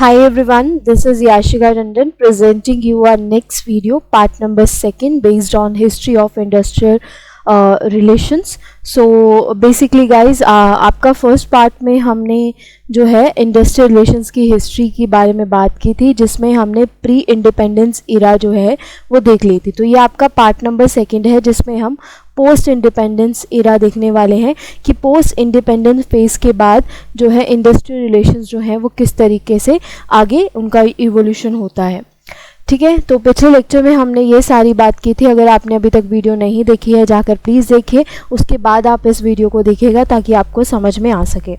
Hi everyone, this is Yashika Ranjan presenting you our next video, part number 2 based on history of industrial relations. So basically guys, आपका first part में हमने जो है industrial relations की history के बारे में बात की थी, जिसमें हमने प्री इंडिपेंडेंस इरा जो है वो देख ली थी. तो ये आपका पार्ट नंबर 2 है, जिसमें हम पोस्ट इंडिपेंडेंस इरा देखने वाले हैं कि पोस्ट इंडिपेंडेंस फेज के बाद जो है इंडस्ट्रियल रिलेशंस जो है वो किस तरीके से आगे उनका इवोल्यूशन होता है. ठीक है, तो पिछले लेक्चर में हमने ये सारी बात की थी. अगर आपने अभी तक वीडियो नहीं देखी है जाकर प्लीज़ देखिए, उसके बाद आप इस वीडियो को देखिएगा ताकि आपको समझ में आ सके.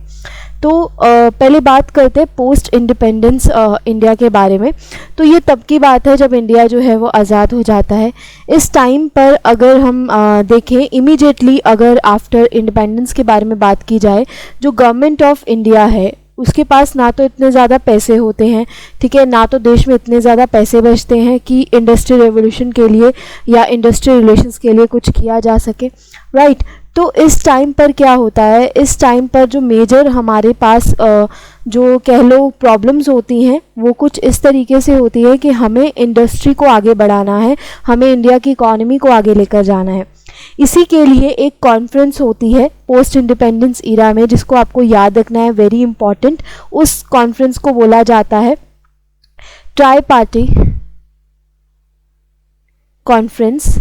तो पहले बात करते हैं पोस्ट इंडिपेंडेंस इंडिया के बारे में. तो ये तब की बात है जब इंडिया जो है वो आज़ाद हो जाता है. इस टाइम पर अगर हम देखें इमीडिएटली, अगर आफ्टर इंडिपेंडेंस के बारे में बात की जाए, जो गवर्नमेंट ऑफ इंडिया है उसके पास ना तो इतने ज़्यादा पैसे होते हैं, ठीक है, ना तो देश में इतने ज़्यादा पैसे बचते हैं कि इंडस्ट्रियल रेवोल्यूशन के लिए या इंडस्ट्रियल रिलेशंस के लिए कुछ किया जा सके, राइट. तो इस टाइम पर क्या होता है, इस टाइम पर जो मेजर हमारे पास जो कह लो प्रॉब्लम्स होती हैं वो कुछ इस तरीके से होती है कि हमें इंडस्ट्री को आगे बढ़ाना है, हमें इंडिया की इकॉनमी को आगे लेकर जाना है. इसी के लिए एक कॉन्फ्रेंस होती है पोस्ट इंडिपेंडेंस इरा में, जिसको आपको याद रखना है, वेरी इंपॉर्टेंट. उस कॉन्फ्रेंस को बोला जाता है ट्राई पार्टी कॉन्फ्रेंस.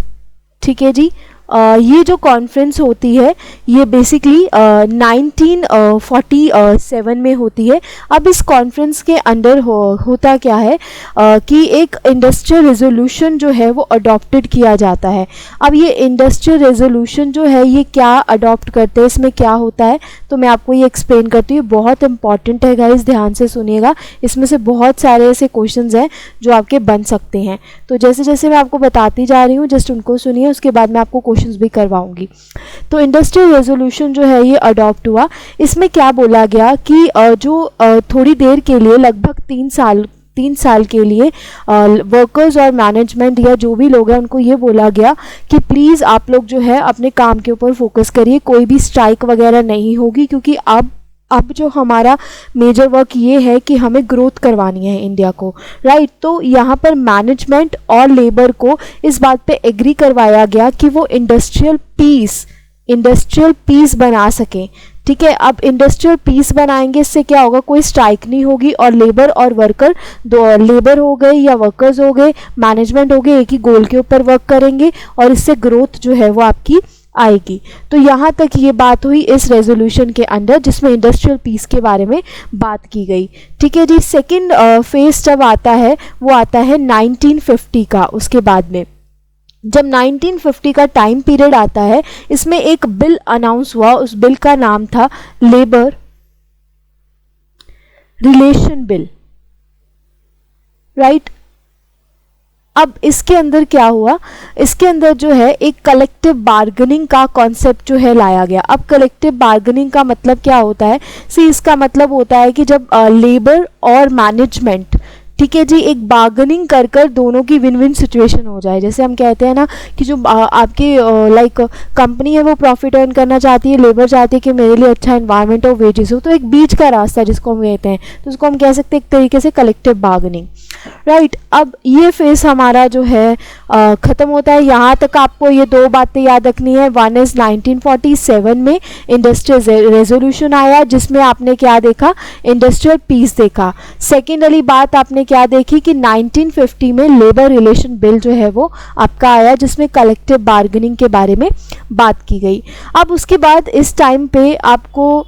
ठीक है जी. ये जो कॉन्फ्रेंस होती है ये बेसिकली 1947 में होती है. अब इस कॉन्फ्रेंस के अंडर होता क्या है कि एक इंडस्ट्रियल रेजोल्यूशन जो है वो अडॉप्टेड किया जाता है. अब ये इंडस्ट्रियल रेजोल्यूशन जो है ये क्या अडॉप्ट करते हैं, इसमें क्या होता है, तो मैं आपको ये एक्सप्लेन करती हूँ. बहुत इंपॉर्टेंट है गाइस, ध्यान से सुनिएगा. इसमें से बहुत सारे ऐसे क्वेश्चंस हैं जो आपके बन सकते हैं. तो जैसे जैसे मैं आपको बताती जा रही हूँ जस्ट उनको सुनिए, उसके बाद मैं आपको क्वेश्चंस भी करवाऊंगी. तो इंडस्ट्रियल रेजोल्यूशन जो है ये अडॉप्ट हुआ. इसमें क्या बोला गया कि जो थोड़ी देर के लिए, लगभग 3 साल के लिए वर्कर्स और मैनेजमेंट या जो भी लोग हैं उनको ये बोला गया कि प्लीज़ आप लोग जो है अपने काम के ऊपर फोकस करिए, कोई भी स्ट्राइक वगैरह नहीं होगी, क्योंकि अब जो हमारा मेजर वर्क ये है कि हमें ग्रोथ करवानी है इंडिया को, राइट. तो यहाँ पर मैनेजमेंट और लेबर को इस बात पे एग्री करवाया गया कि वो इंडस्ट्रियल पीस बना सकें. ठीक है, अब इंडस्ट्रियल पीस बनाएंगे, इससे क्या होगा, कोई स्ट्राइक नहीं होगी और लेबर और वर्कर, दो लेबर हो गए या वर्कर्स हो गए, मैनेजमेंट हो गए, एक ही गोल के ऊपर वर्क करेंगे और इससे ग्रोथ जो है वो आपकी आएगी. तो यहाँ तक ये बात हुई इस रेजोल्यूशन के अंदर, जिसमें इंडस्ट्रियल पीस के बारे में बात की गई. ठीक है जी. सेकंड फेज जब आता है वो आता है 1950 का. उसके बाद में जब 1950 का टाइम पीरियड आता है, इसमें एक बिल अनाउंस हुआ. उस बिल का नाम था लेबर रिलेशन बिल, राइट. अब इसके अंदर क्या हुआ, इसके अंदर जो है एक कलेक्टिव बार्गेनिंग का कॉन्सेप्ट जो है लाया गया. अब कलेक्टिव बार्गेनिंग का मतलब क्या होता है, इसका मतलब होता है कि जब लेबर और मैनेजमेंट, ठीक है जी, एक बार्गेनिंग कर कर दोनों की विन विन सिचुएशन हो जाए. जैसे हम कहते हैं ना कि जो आपकी लाइक कंपनी है वो प्रॉफिट अर्न करना चाहती है, लेबर चाहती है कि मेरे लिए अच्छा एनवायरनमेंट और वेजेस हो, तो एक बीच का रास्ता जिसको हम कहते हैं, तो उसको हम कह सकते हैं एक तरीके से कलेक्टिव बार्गेनिंग, राइट. अब ये फेस हमारा जो है ख़त्म होता है. यहाँ तक आपको ये दो बातें याद रखनी है. वन इज़ 1947 में इंडस्ट्रियल रेजोल्यूशन आया, जिसमें आपने क्या देखा, इंडस्ट्रियल पीस देखा. सेकेंड वाली बात आपने क्या देखी कि 1950 में लेबर रिलेशन बिल जो है वो आपका आया, जिसमें कलेक्टिव बार्गेनिंग के बारे में बात की गई. अब उसके बाद इस टाइम पे आपको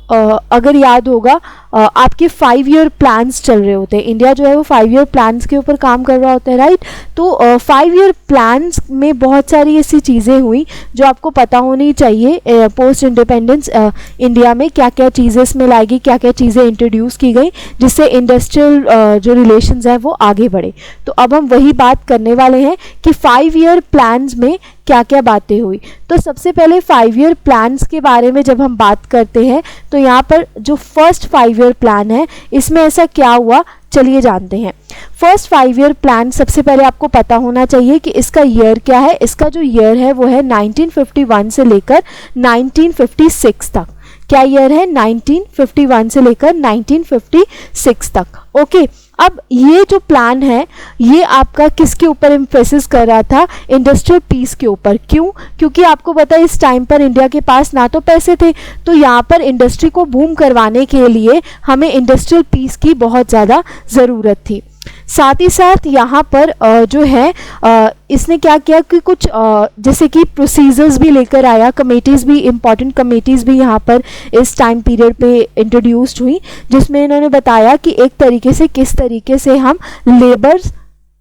अगर याद होगा आपके 5 ईयर प्लान्स चल रहे होते हैं. इंडिया जो है वो 5 ईयर प्लान्स के ऊपर काम कर रहा होता है, राइट. तो 5 ईयर प्लान्स में बहुत सारी ऐसी चीज़ें हुई जो आपको पता होनी चाहिए. पोस्ट इंडिपेंडेंस इंडिया में क्या क्या चीज़ें इसमें लाई गई, क्या क्या चीज़ें इंट्रोड्यूस की गई, जिससे इंडस्ट्रियल जो रिलेशंस है वो आगे बढ़े. तो अब हम वही बात करने वाले हैं कि 5 ईयर प्लान्स में क्या क्या बातें हुई. तो सबसे पहले 5 ईयर प्लान्स के बारे में जब हम बात करते हैं तो यहाँ पर जो फर्स्ट 5 ईयर प्लान है इसमें ऐसा क्या हुआ, चलिए जानते हैं. फर्स्ट 5 ईयर प्लान सबसे पहले आपको पता होना चाहिए कि इसका ईयर क्या है. इसका जो ईयर है वो है 1951 से लेकर 1956 तक. क्या ईयर है, 1951 से लेकर 1956 तक. ओके. अब ये जो प्लान है ये आपका किसके ऊपर एम्फेसिस कर रहा था, इंडस्ट्रियल पीस के ऊपर। क्यों? क्योंकि आपको पता है इस टाइम पर इंडिया के पास ना तो पैसे थे, तो यहाँ पर इंडस्ट्री को बूम करवाने के लिए हमें इंडस्ट्रियल पीस की बहुत ज़्यादा ज़रूरत थी। साथ ही साथ यहाँ पर जो है इसने क्या किया कि कुछ जैसे कि प्रोसीजर्स भी लेकर आया, कमेटीज़ भी, इम्पॉर्टेंट कमेटीज़ भी यहाँ पर इस टाइम पीरियड पे इंट्रोड्यूस्ड हुई, जिसमें इन्होंने बताया कि एक तरीके से किस तरीके से हम लेबर्स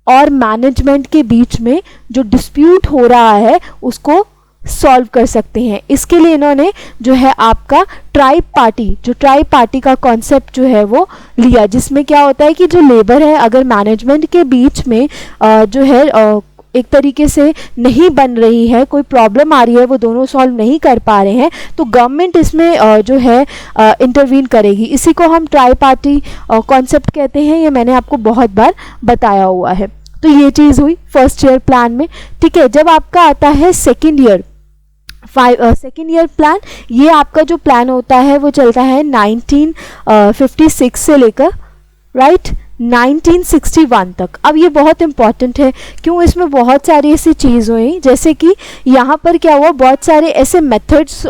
और मैनेजमेंट के बीच में जो डिस्प्यूट हो रहा है उसको सॉल्व कर सकते हैं। इसके लिए इन्होंने जो है आपका ट्राइब पार्टी का कॉन्सेप्ट जो है वो लिया, जिसमें क्या होता है कि जो लेबर है अगर मैनेजमेंट के बीच में जो है एक तरीके से नहीं बन रही है, कोई प्रॉब्लम आ रही है, वो दोनों सॉल्व नहीं कर पा रहे हैं, तो गवर्नमेंट इसमें जो है इंटरवीन करेगी। इसी को हम ट्राई पार्टी कॉन्सेप्ट कहते हैं, ये मैंने आपको बहुत बार बताया हुआ है। तो ये चीज़ हुई फर्स्ट ईयर प्लान में। ठीक है, जब आपका आता है सेकेंड ईयर प्लान, ये आपका जो प्लान होता है वो चलता है 1956 से लेकर 1961 तक। अब ये बहुत इंपॉर्टेंट है, क्यों? इसमें बहुत सारी ऐसी चीज़ हुई, जैसे कि यहाँ पर क्या हुआ, बहुत सारे ऐसे मेथड्स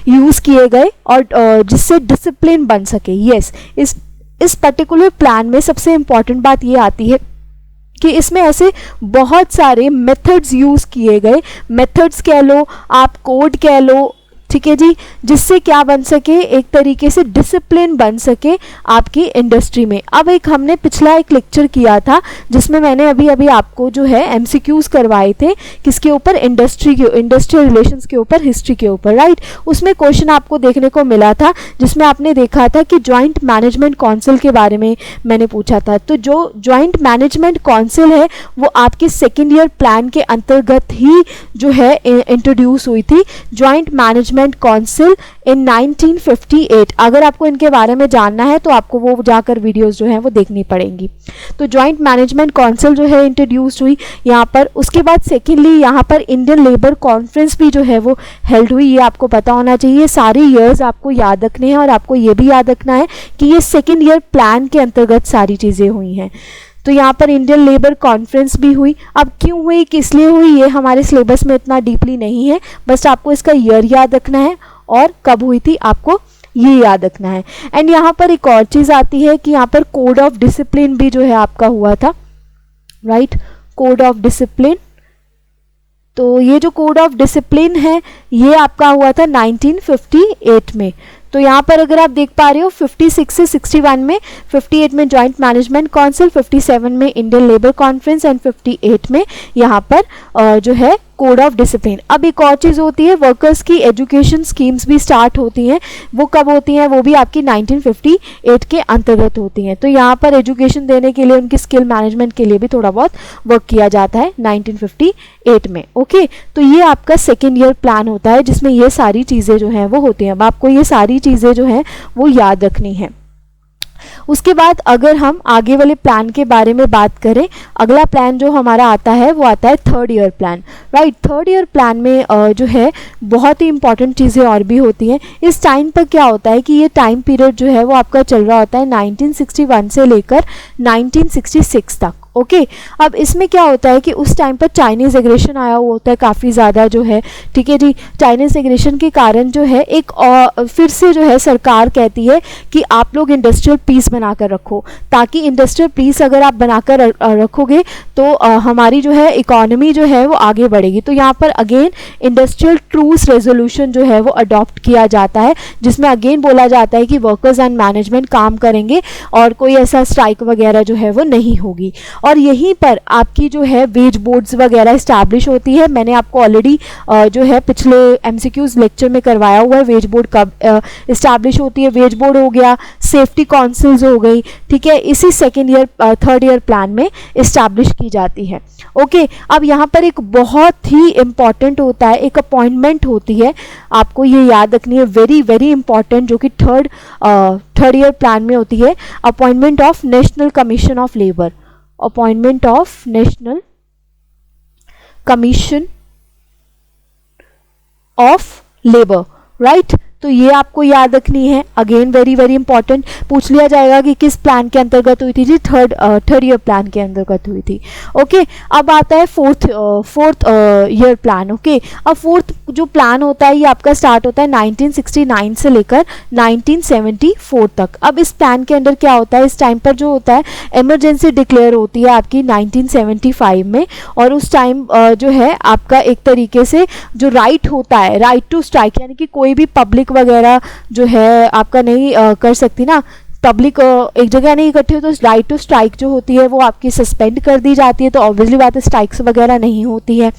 यूज़ किए गए और जिससे डिसिप्लिन बन सके। यस, इस पर्टिकुलर प्लान में सबसे इम्पॉर्टेंट बात ये आती है कि इसमें ऐसे बहुत सारे मेथड्स यूज़ किए गए, मेथड्स कह लो, आप कोड कह लो, ठीक है जी, जिससे क्या बन सके, एक तरीके से डिसिप्लिन बन सके आपकी इंडस्ट्री में। अब हमने पिछला एक लेक्चर किया था जिसमें मैंने अभी आपको जो है एमसीक्यूज करवाए थे, किसके ऊपर, इंडस्ट्रियल रिलेशंस के ऊपर, हिस्ट्री के ऊपर, राइट। उसमें क्वेश्चन आपको देखने को मिला था जिसमें आपने देखा था कि जॉइंट मैनेजमेंट काउंसिल के बारे में मैंने पूछा था। तो जो जॉइंट मैनेजमेंट काउंसिल है वो आपके सेकेंड ईयर प्लान के अंतर्गत ही जो है इंट्रोड्यूस हुई थी, जॉइंट मैनेजमेंट काउंसिल इन 1958। अगर आपको इनके बारे में जानना है तो आपको वो जाकर वीडियोस जो हैं वो देखनी पड़ेंगी। तो जॉइंट मैनेजमेंट काउंसिल जो है इंट्रोड्यूस हुई यहाँ पर। उसके बाद सेकेंडली यहाँ पर इंडियन लेबर कॉन्फ्रेंस भी जो है वो हेल्ड हुई। ये आपको पता होना चाहिए, सारे ईयर्स आपको याद रखने हैं और आपको ये भी याद रखना है कि ये सेकेंड ईयर प्लान के अंतर्गत सारी चीज़ें हुई हैं। तो यहाँ पर इंडियन लेबर कॉन्फ्रेंस भी हुई। अब क्यों हुई, किस लिए हुई, ये हमारे सिलेबस में इतना डीपली नहीं है, बस आपको इसका ईयर याद रखना है और कब हुई थी आपको ये याद रखना है। एंड यहाँ पर एक और चीज़ आती है कि यहाँ पर कोड ऑफ डिसिप्लिन भी जो है आपका हुआ था, राइट, कोड ऑफ डिसिप्लिन। तो ये जो कोड ऑफ डिसिप्लिन है ये आपका हुआ था 1958 में। तो यहाँ पर अगर आप देख पा रहे हो 56 से 61 में, 58 में जॉइंट मैनेजमेंट काउंसिल, 57 में इंडियन लेबर कॉन्फ्रेंस एंड 58 में यहाँ पर जो है कोड ऑफ डिसिप्लिन। अब एक और चीज़ होती है, वर्कर्स की एजुकेशन स्कीम्स भी स्टार्ट होती हैं। वो कब होती हैं, वो भी आपकी 1958 के अंतर्गत होती हैं। तो यहाँ पर एजुकेशन देने के लिए, उनकी स्किल मैनेजमेंट के लिए भी थोड़ा बहुत वर्क किया जाता है 1958 में। ओके, तो ये आपका सेकेंड ईयर प्लान होता है जिसमें ये सारी चीज़ें जो हैं वो होती हैं। अब आपको ये सारी चीज़ें जो हैं वो याद रखनी है। उसके बाद अगर हम आगे वाले प्लान के बारे में बात करें, अगला प्लान जो हमारा आता है वो आता है third year plan, right. Third year plan में जो है बहुत ही इंपॉर्टेंट चीज़ें और भी होती हैं। इस टाइम पर क्या होता है कि ये टाइम पीरियड जो है वो आपका चल रहा होता है 1961 से लेकर 1966 तक। ओके, अब इसमें क्या होता है कि उस टाइम पर चाइनीज़ एग्रेशन आया हुआ होता है काफ़ी ज़्यादा जो है, ठीक है जी। चाइनीज़ एग्रेशन के कारण जो है एक फिर से जो है सरकार कहती है कि आप लोग इंडस्ट्रियल पीस बनाकर रखो, ताकि इंडस्ट्रियल पीस अगर आप बनाकर रखोगे तो हमारी जो है इकोनॉमी जो है वो आगे बढ़ेगी। तो यहाँ पर अगेन इंडस्ट्रियल ट्रूस रेजोल्यूशन जो है वो अडॉप्ट किया जाता है, जिसमें अगेन बोला जाता है कि वर्कर्स एंड मैनेजमेंट काम करेंगे और कोई ऐसा स्ट्राइक वगैरह जो है वो नहीं होगी। और यहीं पर आपकी जो है वेज बोर्ड्स वगैरह इस्टेब्लिश होती है। मैंने आपको ऑलरेडी जो है पिछले एमसीक्यूज लेक्चर में करवाया हुआ है वेज बोर्ड कब इस्टेब्लिश होती है। वेज बोर्ड हो गया, सेफ्टी काउंसिल्स हो गई, ठीक है, इसी second year third year plan में इस्टेब्लिश की जाती है। ओके, अब यहाँ पर एक बहुत ही इंपॉर्टेंट होता है, एक अपॉइंटमेंट होती है, आपको ये याद रखनी है, वेरी वेरी इंपॉर्टेंट, जो कि थर्ड ईयर प्लान में होती है, appointment of national commission of labour. Appointment of national commission of labour, right. तो ये आपको याद रखनी है। अगेन वेरी वेरी इंपॉर्टेंट, पूछ लिया जाएगा कि किस प्लान के अंतर्गत हुई थी जी, थर्ड ईयर प्लान के अंतर्गत हुई थी। ओके, अब आता है फोर्थ ईयर प्लान। ओके, अब फोर्थ जो प्लान होता है ये आपका स्टार्ट होता है 1969 से लेकर 1974 तक। अब इस प्लान के अंदर क्या होता है, इस टाइम पर जो होता है इमरजेंसी डिक्लेयर होती है आपकी 1975 में, और उस टाइम जो है आपका एक तरीके से जो राइट होता है, राइट टू स्ट्राइक, यानी कि कोई भी पब्लिक वगैरह जो है आपका नहीं कर सकती ना, पब्लिक एक जगह नहीं इकट्ठे हो तो राइट टू स्ट्राइक जो होती है वो आपकी सस्पेंड कर दी जाती है, तो ऑब्वियसली बात है स्ट्राइक्स वगैरह नहीं होती है।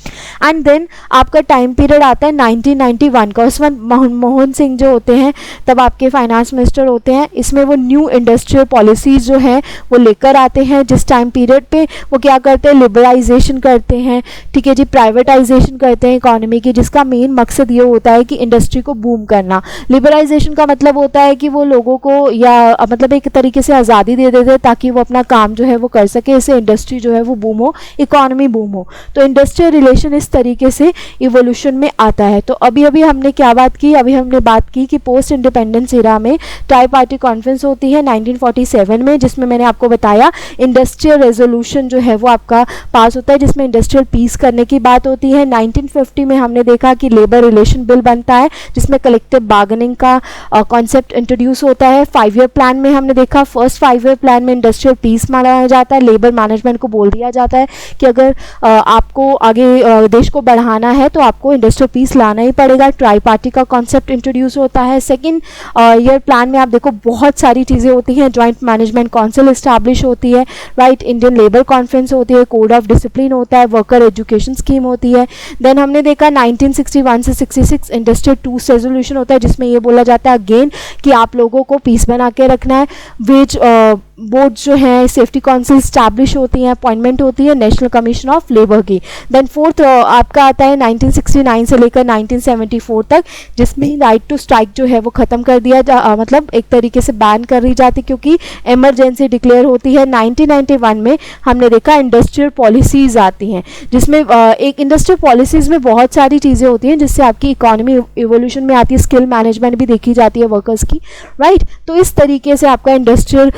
एंड देन आपका टाइम पीरियड आता है 1991 का। उस वक्त मनमोहन सिंह जो होते हैं तब आपके फाइनेंस मिनिस्टर होते हैं। इसमें वो न्यू इंडस्ट्रियल पॉलिसीज जो हैं वो लेकर आते हैं, जिस टाइम पीरियड पे वो क्या करते हैं, लिबरलाइजेशन करते हैं, ठीक है जी, प्राइवेटाइजेशन करते हैं इकोनॉमी की, जिसका मेन मकसद ये होता है कि इंडस्ट्री को बूम करना। लिबरलाइजेशन का मतलब होता है कि वो लोगों को या मतलब एक तरीके से आज़ादी दे देते हैं ताकि वो अपना काम जो है वो कर सके, इससे इंडस्ट्री जो है वो बूम हो, इकोनॉमी बूम हो। तो इंडस्ट्रियल रिलेशन इस तरीके से इवोल्यूशन में आता है। तो अभी अभी हमने क्या बात की, अभी हमने बात की कि पोस्ट इंडिपेंडेंस इरा में ट्राई पार्टी कॉन्फ्रेंस होती है 1947 में, जिसमें मैंने आपको बताया इंडस्ट्रियल रेजोल्यूशन जो है वो आपका पास होता है, जिसमें इंडस्ट्रियल पीस करने की बात होती है। 1950 में हमने देखा कि लेबर रिलेशन बिल बनता है, जिसमें कलेक्टिव बार्गेनिंग का कॉन्सेप्ट इंट्रोड्यूस होता है। 5 ईयर प्लान में हमने देखा, फर्स्ट 5 ईयर प्लान में इंडस्ट्रियल पीस माना जाता है। लेबर मैनेजमेंट को बोल दिया जाता है कि अगर आपको आगे देश को बढ़ाना है तो आपको इंडस्ट्रियल पीस लाना ही पड़ेगा। ट्राई पार्टी का कॉन्सेप्ट इंट्रोड्यूस होता है। सेकेंड ईयर प्लान में आप देखो बहुत सारी चीज़ें होती हैं, जॉइंट मैनेजमेंट काउंसिल इस्टेब्लिश होती है, राइट, इंडियन लेबर कॉन्फ्रेंस होती है, कोड ऑफ डिसिप्लिन होता है, वर्कर एजुकेशन स्कीम होती है। देन हमने देखा 1961 से 66 इंडस्ट्रियल टूस रेजोल्यूशन होता है, जिसमें ये बोला जाता है अगेन कि आप लोगों को पीस बना के रखना है। वेज बोर्ड जो है, सेफ्टी काउंसिल स्टैब्लिश होती हैं, अपॉइंटमेंट होती है नेशनल कमीशन ऑफ लेबर की। देन फोर्थ आपका आता है 1969 से लेकर 1974 तक, जिसमें राइट टू स्ट्राइक जो है वो ख़त्म कर दिया मतलब एक तरीके से बैन कर दी जाती, क्योंकि इमरजेंसी डिक्लेयर होती है। 1991 में हमने देखा इंडस्ट्रियल पॉलिसीज़ आती हैं, जिसमें एक इंडस्ट्रियल पॉलिसीज़ में बहुत सारी चीज़ें होती हैं जिससे आपकी इकोनॉमी इवोल्यूशन में आती है, स्किल मैनेजमेंट भी देखी जाती है वर्कर्स की, राइट। तो इस तरीके से आपका इंडस्ट्रियल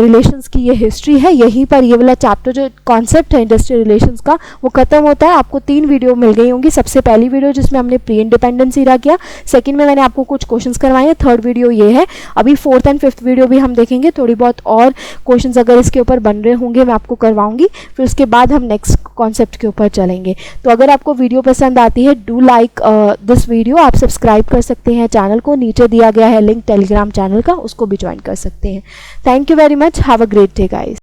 रिलेशंस की ये हिस्ट्री है। यहीं पर ये वाला चैप्टर जो कॉन्सेप्ट है इंडस्ट्रियल रिलेशंस का वो खत्म होता है। आपको 3 वीडियो मिल गई होंगी। सबसे पहली वीडियो जिसमें हमने प्री इंडिपेंडेंस इरा किया, सेकंड में मैंने आपको कुछ क्वेश्चंस करवाए हैं, थर्ड वीडियो ये है। अभी फोर्थ एंड फिफ्थ वीडियो भी हम देखेंगे, थोड़ी बहुत और क्वेश्चंस अगर इसके ऊपर बन रहे होंगे मैं आपको करवाऊंगी, फिर उसके बाद हम नेक्स्ट कॉन्सेप्ट के ऊपर चलेंगे। तो अगर आपको वीडियो पसंद आती है, डू लाइक दिस वीडियो। आप सब्सक्राइब कर सकते हैं चैनल को, नीचे दिया गया है लिंक टेलीग्राम चैनल का, उसको भी ज्वाइन कर सकते हैं। Thank you very much, have a great day guys.